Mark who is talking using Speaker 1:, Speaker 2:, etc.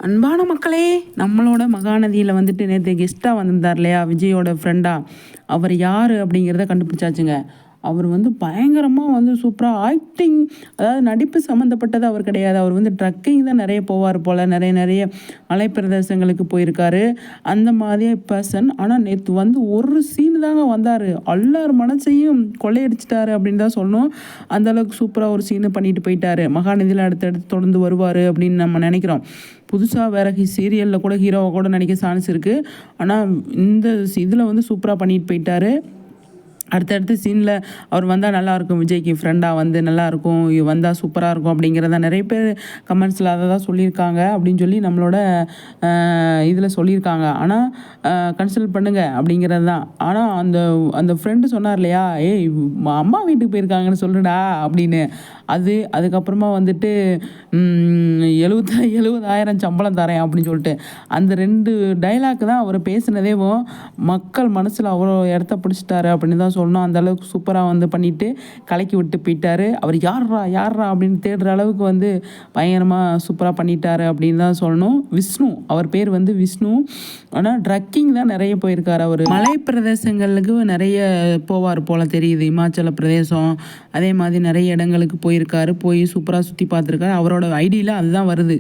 Speaker 1: அன்பான மக்களே, நம்மளோட மகாநதியில் வந்துட்டு நேற்று கெஸ்ட்டாக வந்திருந்தார் இல்லையா, விஜயோட ஃப்ரெண்டாக. அவர் யார் அப்படிங்கிறத கண்டுபிடிச்சாச்சுங்க. அவர் வந்து பயங்கரமாக வந்து சூப்பராக ஆக்டிங், அதாவது நடிப்பு சம்மந்தப்பட்டது அவர் கிடையாது. அவர் வந்து ட்ரக்கிங் தான் நிறைய போவார் போல், நிறைய மலைப்பிரதேசங்களுக்கு போயிருக்காரு, அந்த மாதிரி பர்சன். ஆனால் நேற்று வந்து ஒரு சீனு தாங்க வந்தார், எல்லார் மனசையும் கொள்ளையடிச்சிட்டாரு அப்படின்னு தான் சொல்லணும். அந்தளவுக்கு சூப்பராக ஒரு சீனு பண்ணிட்டு போயிட்டாரு. மகாநதியில் அடுத்தடுத்து தொடர்ந்து வருவார் அப்படின்னு நம்ம நினைக்கிறோம். புதுசாக வேறு சீரியலில் கூட ஹீரோவை கூட நடிக்க சான்ஸ் இருக்குது. ஆனால் இந்த இதில் வந்து சூப்பராக பண்ணிட்டு போயிட்டாரு. அடுத்தடுத்து சீனில் அவர் வந்தால் நல்லாயிருக்கும், விஜய்க்கு ஃப்ரெண்டாக வந்து நல்லாயிருக்கும், வந்தால் சூப்பராக இருக்கும் அப்படிங்கிறத நிறைய பேர் கமெண்ட்ஸில் அதை தான் சொல்லியிருக்காங்க அப்படின்னு சொல்லி நம்மளோட இதில் சொல்லியிருக்காங்க. ஆனால் கன்சல்ட் பண்ணுங்கள் அப்படிங்கிறது தான். ஆனால் அந்த அந்த ஃப்ரெண்டு சொன்னார் இல்லையா, ஏய் அம்மா வீட்டுக்கு போயிருக்காங்கன்னு சொல்லுடா அப்படின்னு. அதுக்கப்புறமா வந்துட்டு 70,000 சம்பளம் தரேன் அப்படின்னு சொல்லிட்டு அந்த 2 டைலாக் தான் அவர் பேசினதேவும் மக்கள் மனசில் அவ்வளோ இடத்த பிடிச்சிட்டாரு அப்படின்னு தான் சொல்லணும். அந்தளவுக்கு சூப்பராக வந்து பண்ணிவிட்டு கலக்கி விட்டு போயிட்டார். அவர் யார்ரா அப்படின்னு தேடுற அளவுக்கு வந்து பயங்கரமாக சூப்பராக பண்ணிட்டாரு அப்படின்னு தான் சொல்லணும். விஷ்ணு, அவர் பேர் வந்து விஷ்ணு. ஆனால் ட்ரக்கிங் தான் நிறைய போயிருக்காரு. அவர் மலை பிரதேசங்களுக்கு நிறைய போவார் போல் தெரியுது. இமாச்சல பிரதேசம் அதே மாதிரி நிறைய இடங்களுக்கு போயிருக்காரு, போய் சூப்பராக சுற்றி பார்த்துருக்காரு. அவரோட ஐடியில் அதுதான் வருது.